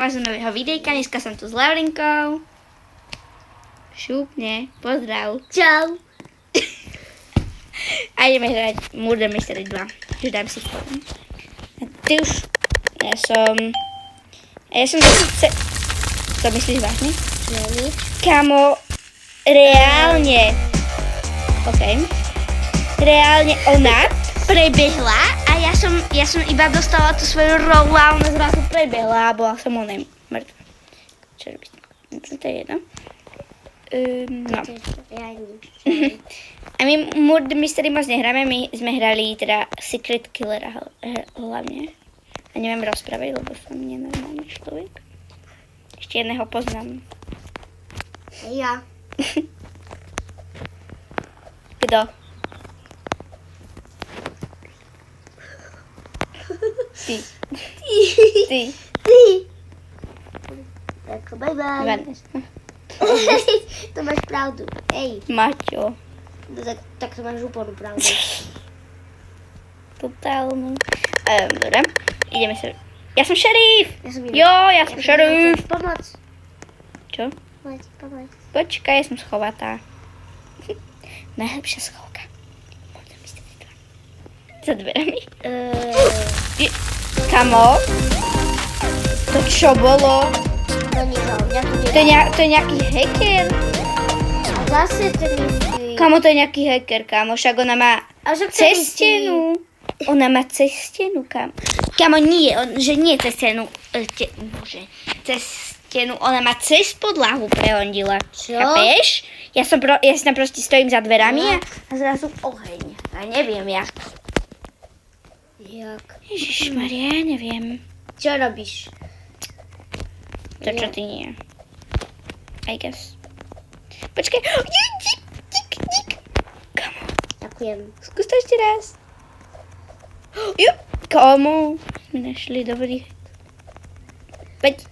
Vás do nového videjka, dneska som tu s Laurinkou. Šupne, pozdrav. Čau. A ideme hrať Murder Mystery 2. Už dám si fórum. A ty už... Ja som zase... To myslíš vážne? Není. Kamo, reálne. OK. Reálne ona prebehla a ja som iba dostala tú svoju rolu a ona zrazu prebehla a bola som onej mŕtva. Čo robíš? To je jedno. No. Ja nič. A my Murder Mystery moc nehráme, my sme hrali teda Secret Killera hlavne. A neviem rozprávať, lebo som nenormálny človek. Ešte jedného poznám. Ja. Kto? Ty. Ty. Tak, bye bye. Vanessa. To máš pravdu. Ej. Maťo. No, tak to máš úplnú pravdu. Totálnu. Dobre, ideme sa... Ja som šerif! Ja som Ja som šerif! Pomoc. Čo? Pomoc. Počkaj, ja som schovatá. Najlepšia schovka. Murder Mystery 2. Za dverami. Kamo? To čo bolo? To niečo. To je nejaký hacker. A zase ten istý. Kamo, to je nejaký hacker, kamo. Však ona má A však ten cez istý. stenu. Ona má cez stenu, kamo. Kamo, nie, že nie cez stenu. Bože, cez stenu. Ona má cez podlahu prehondila. Čo? Chápeš? Ja tam proste stojím za dverami a zrazu oheň. A neviem jak. Jak? Ježišmaria, ja neviem. Čo robíš? To čo ty nie. I guess. Počkaj. Dík. Kamo. Ďakujem. Skús to ešte raz. Jo, kamo. Sme našli dobrý. Poď.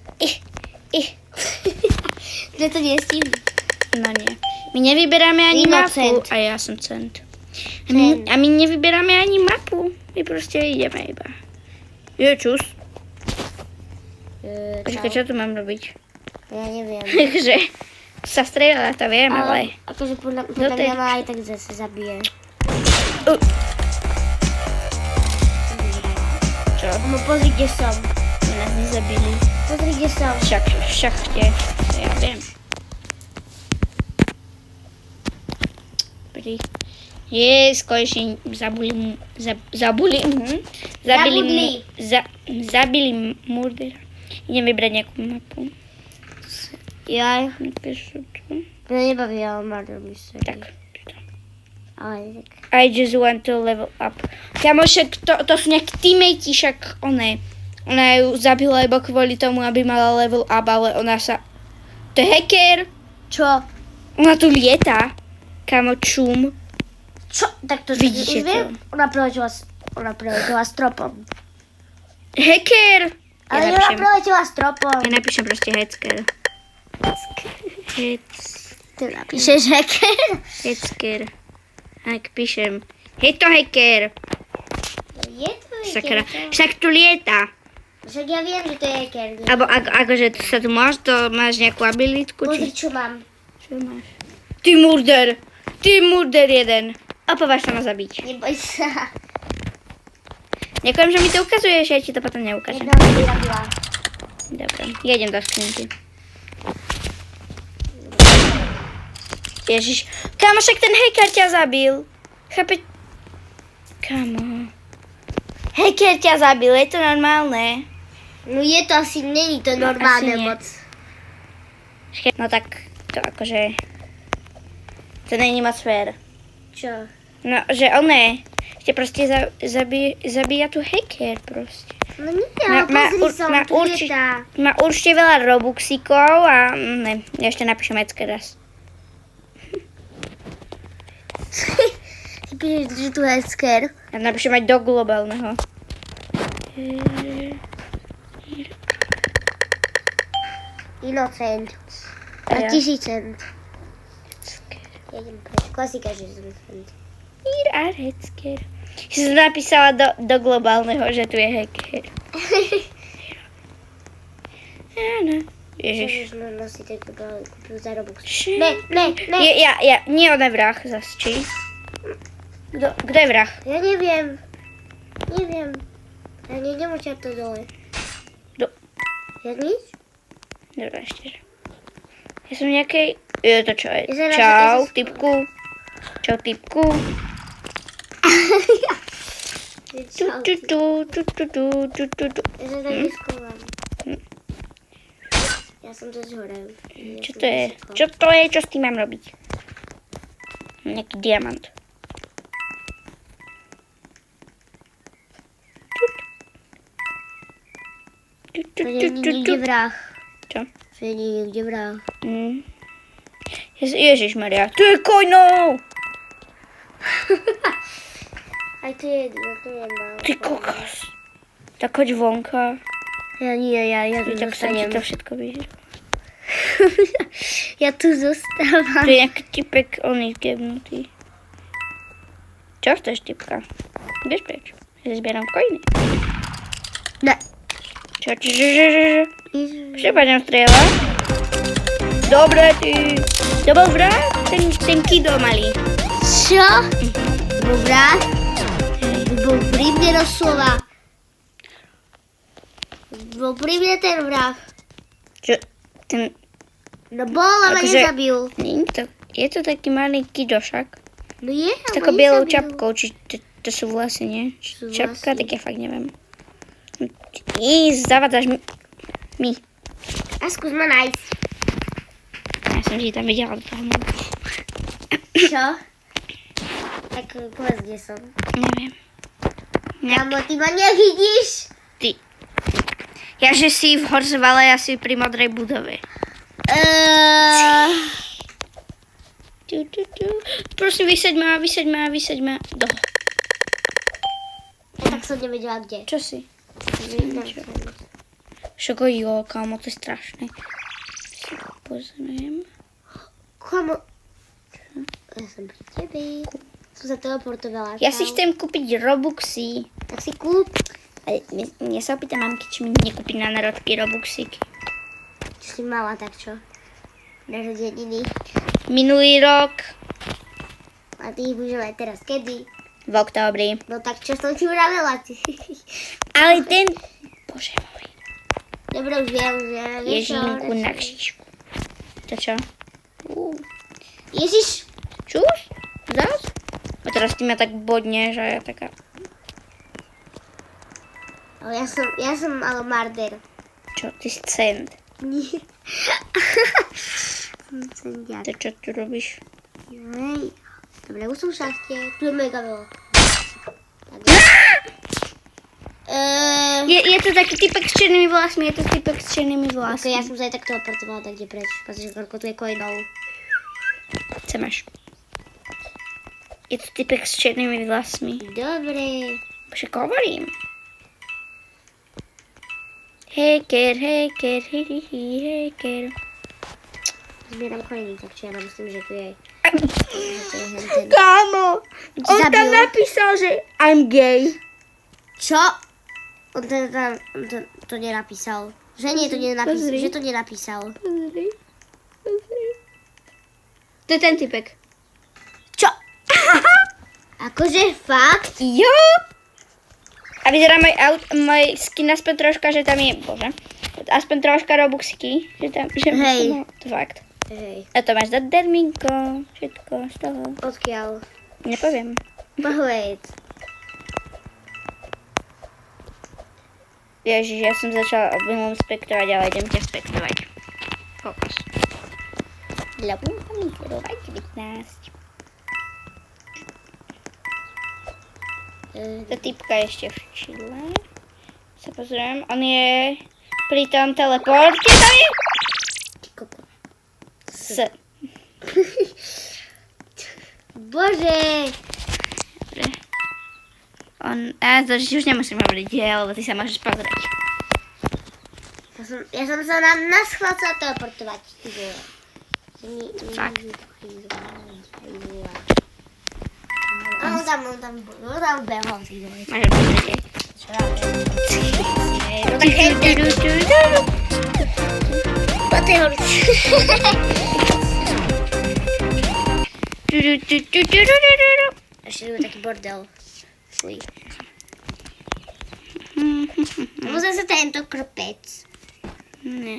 Že to nestihli. No nie. My nevyberáme ani mapu. Innocent. A ja som cent. A my nevyberáme ani mapu. My proste ideme iba. Jo, čus. Počkaj, čo tu mám robiť? Ja neviem. Takže sa strieľa, to viem, ale... Akože podľa tej- mňa ma aj tak zase zabije. Čo? No pozri, kde som. Nás nezabili. Pozri, kde som. Však v šachte. Ja viem. Konečne zabili Murdera. Idem vybrať nejakú mapu. Ja Napíšu tu. mňa nebaví, ale Murder Mystery. Tak. Ale tak. I just want to level up. Kamo, však to sú nejakí teammatey, však ona ju zabila iba kvôli tomu, aby mala level up, ale ona sa... To je hacker. Čo? Ona tu lieta. Kamo, čum. Čo? Tak to Vidíte už viem. Ona preletela stropom. Hacker. Ale ona preletela stropom. Ja napíšem proste hacker. Ty napíšeš hacker? Hacker. Tak píšem. Je to hacker. Je to Sakra. hacker. Však tu lieta. Však ja viem, že to je hacker. Alebo akože sa tu máš nejakú abilitku? Pozri, čo mám. Čo máš? Ty murder jeden. Opováž sa ma zabiť. Neboj sa. Ďakujem, že mi to ukazuješ, ja ti to potom neukážem. Jedna ma zabila. Dobre, ja idem do skrinky. Ježiš, kamo, však ten hacker ťa zabil. Chápe? Kamo. Hacker ťa zabil, je to normálne. No je to asi, není to normálne asi nie. moc. No tak, to akože... To není moc fér. Čo? No, že oné, že proste zabíja tu hacker proste. No nie, ale pozri som, tu je tá. Má určite veľa robuxikov a ne, ja ešte napíšem Ecke raz. Ty píšeš, že tu je hacker. Ja napíšem aj do globálneho. Innocent. A A ja? 1000 cent. Ja idem preč. Klasika, že som innocent. A hacker. Si som napísala do globálneho, že tu je hacker. Áno. Ježiš. Ježiš, no si tak kúpil za Robux. Či- Ne. Nie on je vrah zas, či? Kto je vrah? Ja neviem. Ja nemôžem to dole. Ja nič? Dobre, ešte. Ja som nejakej... Je to čo je? Ja Čau, som- typku. Čau, typku. Čau. Ja sa tak neschovám. Ja som to zhorel. Čo to je? Čo s tým mám robiť? Nejaký diamant. To nie je nikde vrah. Čo? To nie je nikde vrah. Ježišmaria, tu je kojnou! Aj to je mal. Ty kokos. Tak choď vonka. Ja nie, ja tu Tak sa ti zostanem. to všetko vyjde. Ja tu zostávam. Tu je nejaký typek, on je gebnutý. Čo chceš, typka? Ideš preč. Ja zbieram kojiny. Ne. Čo? Šepaďom strieľa. Dobre, ty. To bol vrah? Ten kido malý. Čo? Dobrá. Bol pri mne doslova. Bol pri mne ten vrah. Čo? Ten... No bol, ale Akože- nezabil. Je to taký malý kidošak. No je, S ale takou bielou nezabil. čapkou, či to sú vlasy, nie? Sú Čapka, vlasy. tak ja fakt neviem. Zavadzaš mi. A skús ma nájsť. Ja som ti tam videla do toho. Čo? Tak povedz, kde som. Neviem. Kámo, ty ma nevidíš? Ty. Ja, že si v Horzvale, ja si pri modrej budove. Prosím, vysaď ma. Tak som nevedela, kde. Čo si? Šoko, jo, kámo, to je strašné. Si to pozriem. Kámo. Ja som pri tebe. Som sa teleportovala. Ja si čau. chcem kúpiť Robuxy. Tak si kúp. Ale ja sa opýtam mamky, či mi nekúpi na narodky Robuxíky. Čo si mala, tak čo? Narodeniny. Minulý rok, A ty ich budeš mať teraz kedy? v októbri. No tak čo som ti uravila? Ale ten... Bože môj. Dobre, už viem, že... Ježinku na křížku. To čo? Ježiš. Čus? Zas? A teraz ty ma tak bodne, že ja taká... Ale ja som ale marder. Čo? Ty si cent. Nie. Som cendiak. To čo tu robíš? Hej. Dobre, už som v šachte. Tu je mega veľa. Tak. Je to taký typek s černými vlasmi, Ok, vlasmi. ja som sa aj tak teleportovala tak, kde preč. Pretože koľko tu je coinov. Co máš? Je to typek s černými vlasmi. Dobre. Bože, hovorím. Hacker. Zbieram coiny, tak čo ja myslím, že tu je... Že to je henten. Kámo, Ti zabil? napísal, že I'm gay. Čo? On to nenapísal. Že nie, to nenapísal. Pozri. Že to nenapísal. To je ten typek. Čo? Akože fakt? Jo. A vyzerá môj skin aspoň troška, že tam je, bože, aspoň troška robuxky, že tam, že Hej. to fakt. Hej. A to máš zadarminko, všetko z toho. Odkiaľ? Nepoviem. Wait. Ježiš, ja som začala obylom spektovať, ale idem ťa spektovať. Fokus. Ľabú monitorovať 19. Tá typka ešte v čile. Sa pozriem, on je pri tom teleporte, tam je? Ty koko. S. Bože. To už nemusím hovoriť, lebo ty sa môžeš pozrieť. Ja som sa na schvál chcela teleportovať. Ty vole. Fakt. A on tam behol. Ty vole. Máš pozrieť. Čo ja viem. No tak hej, to je horúce. Ešte tu je taký bordel. Fuj. Musím sa tento krpec.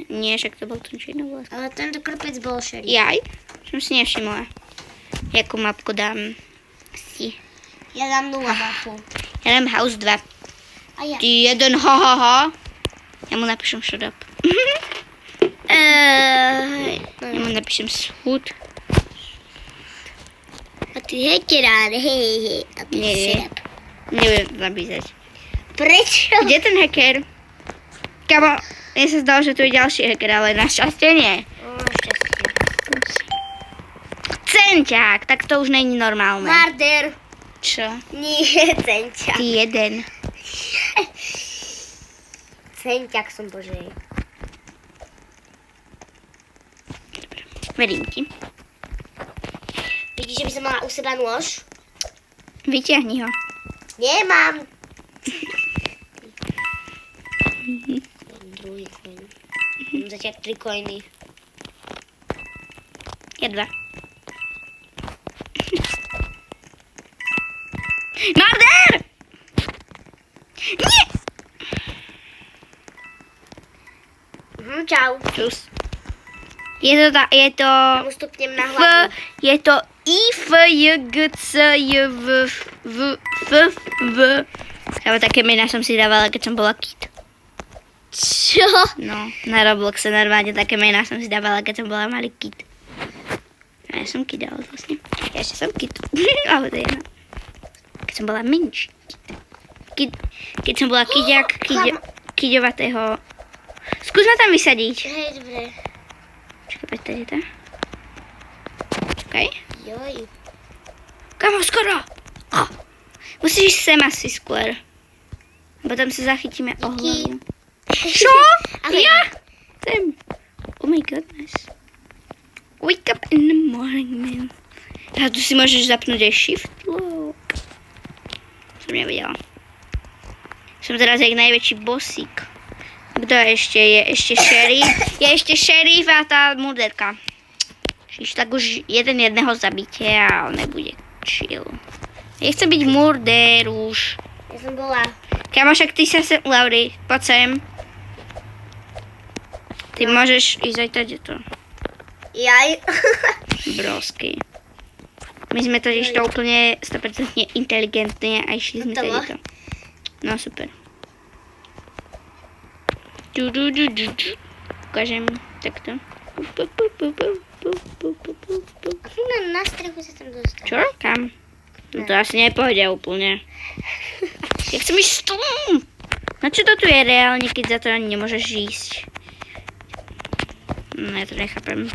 Nie, však to bol ten čiernovlasý. Ale tento krpec bol šerif. Jaj, som si nevšimla. Jakú mapku dám si? Ja dám 0 mapu. Ja dám House 2. A ja. Ty jeden, ha. Ja mu napíšem shut up. Ja mu napíšem shut. A ty hekerán, hej. A ty Nie. šerep. Nebudem to napísať. Prečo? Kde je ten hacker? Kamo, mne sa zdalo, že tu je ďalší hacker, ale našťastie nie. Šťastie. Centiak, tak to už není normálne. Marder. Čo? Nie, Ceňťak. Ty jeden. Ceňťak som božej. Verím ti. Vidíš, že by som mala u seba nôž? Vyťahni ho. Nemám. Druhý coin. Mám zatiaľ 3 coiny. Ja 2. Marder! Nie! Čau. Čus. Je to Ustupnem na F, hlavu. je to I, F, J, G, C, J, V. Alebo také mená som si dávala, keď som bola kid. Čo? No, na Robloxe normálne také mená som si dávala, keď som bola malý kid. A ja som kid, ale vlastne. Ja ešte som kid. Ale to je jedno. Keď som bola menší. Keď som bola kidovatého. Skús ma tam vysadiť. Hej, dobre. Čakaj, poď tady to. Čakaj. Joj. Kamo, skoro. Musíš ísť sem asi skôr. Potom sa zachytíme o hlavu. Čo? Ahoj. Ja? Sem. Oh my goodness. Wake up in the morning, man. A tu si môžeš zapnúť aj shift lock. Som nevedela. Som teraz jak najväčší bossík. Kto ešte je? Ešte šerif? Je ešte šerif a tá muderka. Čiže tak už jedného zabíte a on nebude chill. Ja chcem byť murder už. Ja som bola. Kamo, však ty sa sem, Lauri, poď sem. Ty môžeš ísť aj tady to. Jaj. Brosky. My sme totiž to úplne 100% inteligentné a išli sme tady to. No super. Ukážem takto. Na strechu sa tam dostal. Čo? Kam? No to asi nepôjde úplne. Ja chcem ísť tu. Na čo to tu je reálne, keď za to ani nemôžeš ísť? No ja to nechápem.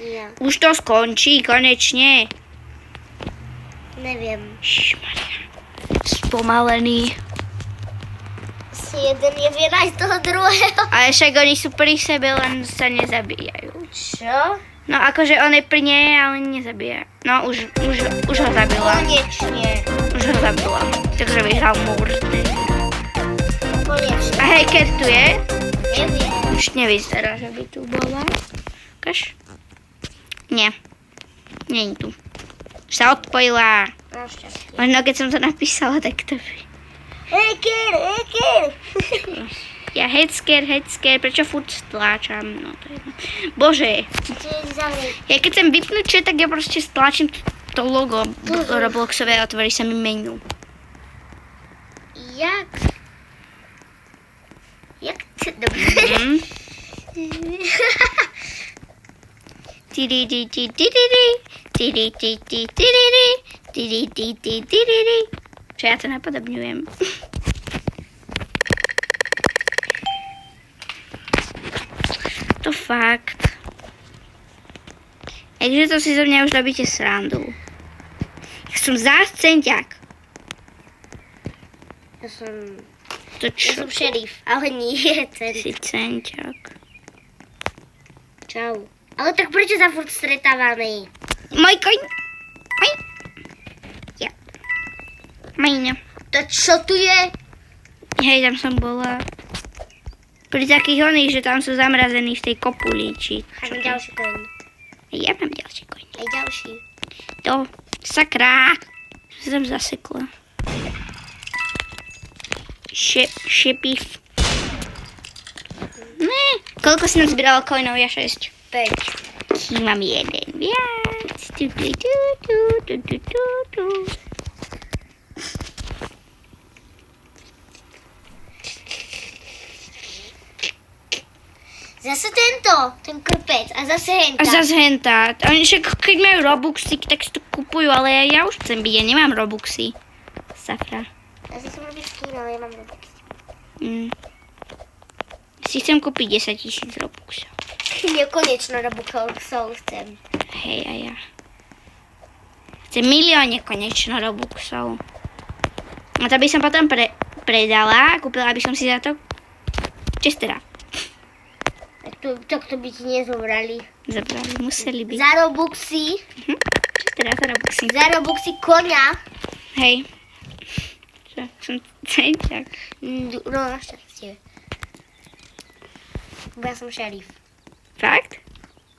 Ja. Už to skončí, konečne. Neviem. Šmaria. Spomalený. Si jeden je viera z toho druhého. Ale však oni sú pri sebe, len sa nezabíjajú. Čo? No akože on je pri nej, ale nezabíja. No už ho zabila. Konečne. Už ho zabila. Takže vyhral Murder. Konečne. A hacker tu je? Neviem. Už nevyzerá, že by tu bola. Ukáž? Nie. Nie je tu. Už sa odpojila. Našťastie. Možno keď som to napísala, tak to by... Hacker. Ja headsker, prečo furt stláčam? No to je... Bože. Ja keď chcem vypnúť čo, tak ja proste stláčim to logo Robloxové a otvorí sa mi menu. Jak? Dobre. Čo ja to napodobňujem? To fakt. Takže to si zo mňa už robíte srandu. Ja som centiak. Ja som šerif, ale nie ten. Si centiak. Čau. Ale tak prečo sa furt stretávame? Môj koň. Maj. Ja. Majňa. To čo tu je? Hej, tam som bola. Pri takých oných, že tam sú zamrazení v tej kopuli, či A čo mám to? ďalší koň. Ja mám ďalší koň. Aj ďalší. To, sakra. Som zasekla. Šepif. Ne. Koľko si nám zbierala coinov? Ja 6. 5. Kým mám jeden viac. Tu. Zase ten krpec a zase henta. A zase hentá. Oni však, keď majú Robuxy, tak si to kupujú, ale ja už chcem byť, ja nemám Robuxy. Safra. Ja si som robiť skin, ale ja mám Robux. Si chcem kúpiť 10 000 Robuxov. Nekonečno Robuxov chcem. Hej, a ja. Chcem milióne konečno Robuxov. A to by som potom predala, kúpila by som si za to Chestera. Tak to by ti nezobrali. Zabrali, museli by. Za Robuxy. Chestera za Robuxy. Za Robuxy koňa. Hej. Čo, som cejťak. No, našťastie. Bo ja som šerif. Fakt?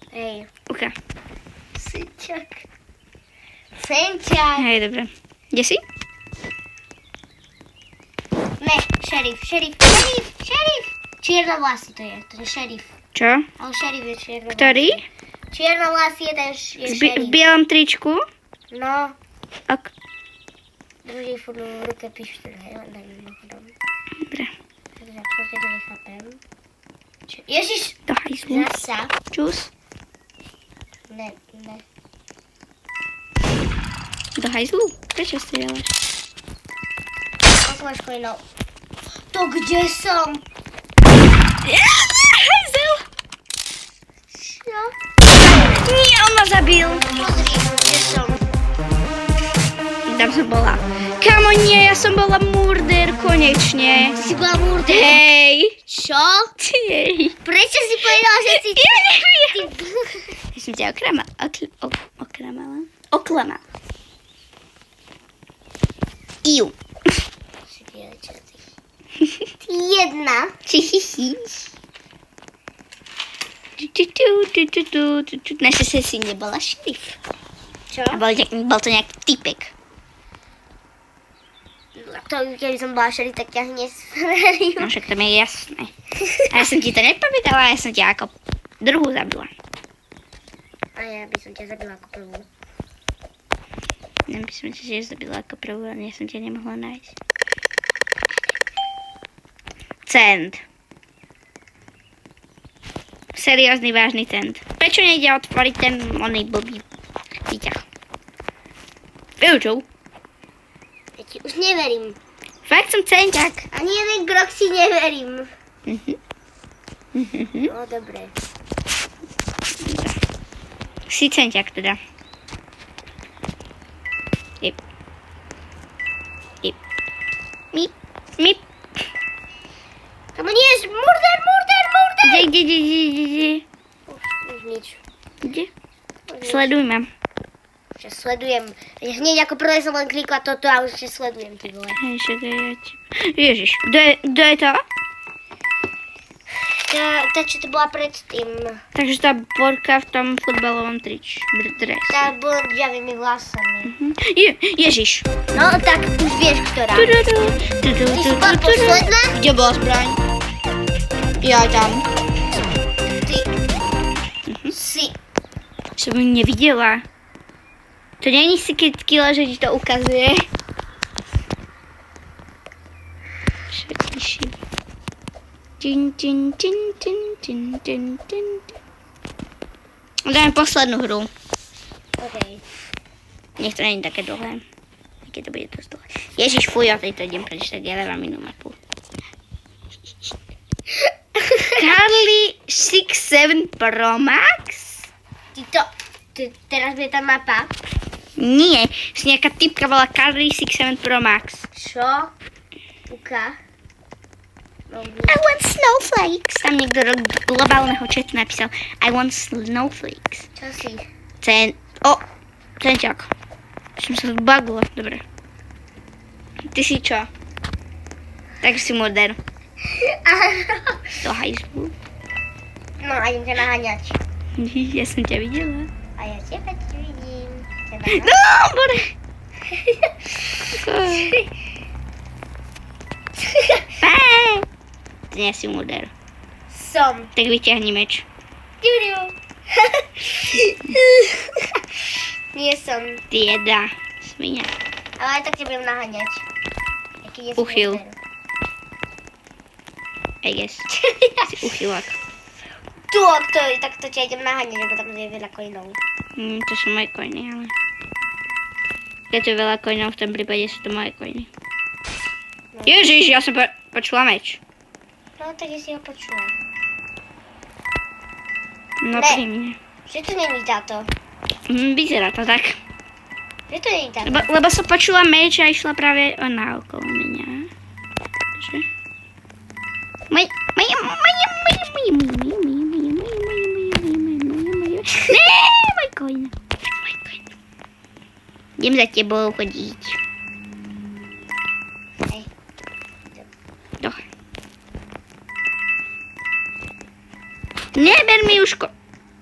Hej. Uka. Syťak. Senťak. Hej, dobre. Kde si? Ne, šerif. Čiernovlasý to je šerif. Čo? Ale šerif je čiernovlasý. Ktorý? Čiernovlasý je ten V šerif. bielom tričku? No, Ok. drží furt v ruke pištol, hej, len tak mimochodom. Dobre. Takže to keď to nechápem. Ježiš! Do hajzlu. Zasa. Čus. Ne. Do hajzlu? Prečo strieľaš? Koľko máš coinov? To kde som? Hajzel! Čo? Nie, on ma zabil. Pozri, kde som. Tam som bola. Kamo, nie, ja som bola murder, konečne. Si bola murder. Hej. Čo? Jej. Prečo si povedala, že si... Ja neviem. Ja som ťa oklamala. Iu. Si dievčatý. Jedna. Našťastie si nebola šerif. Čo? A bol to nejaký typek. To, keby som bola šerif, tak ja hneď sverím. No však to mi je jasné. A ja som ti to nepovedala, ja som ťa ako druhú zabila. A ja by som ťa zabila ako prvú. Ja by som ťa tiež zabila ako prvú, ale ja som ťa nemohla nájsť. Cent. Seriózny, vážny cent. Prečo nejde otvoriť ten oný blbý výťah? Vyučuj. Ja ti už neverím. Fakt som centák. Ani jeden krok si neverím. No, dobre. Si centák teda. Jip. Mip. Kamo nie jest murder! Kde? Už nič. Kde? Sleduj ma. Že sledujem. Hneď ako prvé som len klikla toto a už sledujem, ty vole. Ježiš, kto je to? Tá, čo to bola predtým. Takže tá borka v tom futbalovom drese. Tá blondiavými vlasami. Ježiš. No, tak už vieš, ktorá. Ty si bola posledná? Kde bola zbraň? Ja tam. Ty si... Som ju nevidela. To není si kila, že ti to ukazuje. Všetky. Dáme poslednú hru. OK. Nech to není také dlhé. Keď to bude dosť dlhé. Ježiš, fuj, ja tejto idem preč, tak ja dávam inú mapu. Carly 6-7 Pro Max? Teraz bude tá mapa. Nie, si nejaká typka bola Carly 6-7 Pro Max. Čo? Uka. I want snowflakes. Tam niekto do globálneho chatu napísal I want snowflakes. Čo si? Centák. Som sa zbagla, dobre. Ty si čo? Tak si modern. Do hajzlu. No a idem ťa naháňať. Ja som ťa videla. A ja teba vidím. No, bude. Ty nie si múder. Som. Tak vyťahni meč. Nie som. Ty jeda. Svinia. Ale aj tak ťa budem naháňať. Aký nie som Uchyl. múder. I guess. Si uchylák. Tu, tak to ťa idem naháňať, lebo tam je veľa coinov. To sú moje coiny, ale... Keď je veľa coinov, v tom prípade sú to moje coiny. No. Ježiš, ja som počula meč. No, tak ja si ho počula. No Ne. pri mne. Že to není táto. Vyzerá to tak. Že to není táto. Lebo som počula meč a išla práve ona okolo mňa. Takže... Ne, môj coin. Idem za tebou chodiť. Hej. Doch. Neber mi uško.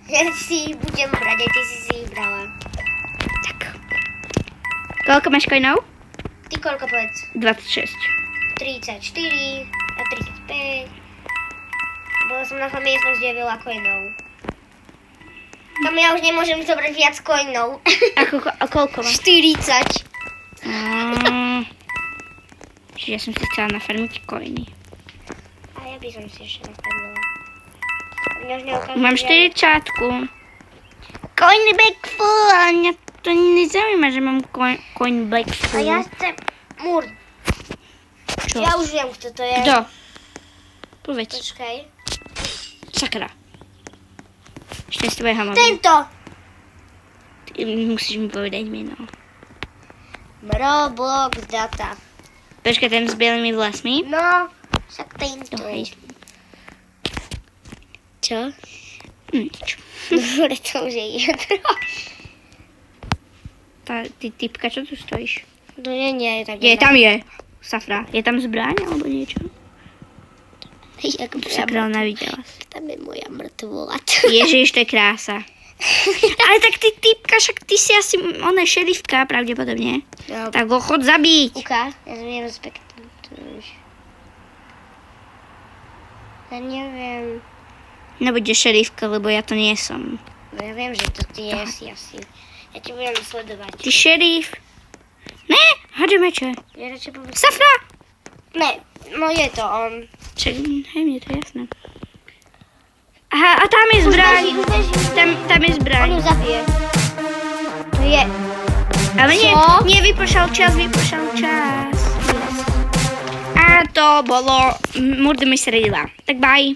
Ja si budem brať, aj ty si ich brala. Tak. Koľko máš coinov? Ty koľko povedz? 26. 34 a 35. Bola som na miestnosť, kde je veľa coinov. Tam ja už nemôžem zobrať viac coinov. A koľko máš? 40. Čiže ja som si chcela nafarmiť coiny. A ja by som si ešte napadla. Mňa už neukáže. Mám 40. Coiny back full, ale mňa to nezaujíma, že mám coin back A full. ja chcem múr. Čo? Ja už viem, kto to je. Kto? Povedz. Počkaj. Sakra. Ešte z tvojho mobilu. Tento. Ty musíš mi povedať meno. Roblox data. Počkaj, ten s bielými vlasmi. No, však tento. Do hajzlu. Čo? Nič. Dobre, to už je jedno. Ty typka, čo tu stojíš? No nie, tak Je, tam je. Safra. Je tam zbraň alebo niečo? Sakra, ona videla. Tam je moja mŕtvola. Ježiš, to je krása. Ale tak ty typka, však ty si asi, ona je šerifka pravdepodobne. No, Tak ho chod zabiť. ukáž, ja neviem respektuj. Ja neviem. Nebude šerifka, lebo ja to nie som. No ja viem, že to ty nie si asi. Ja ti budem sledovať. Ty šerif. Ne, hádže meče. Ja radšej poviem... Safra! Ne, no je to on. Čak, hej, mne to je jasné. Aha, a tam je zbraň. Tam je zbraň. On ju zabije. To je. Ale nie, Čo? nie, vypršal čas. A to bolo, Murda mi sredila. Tak bye.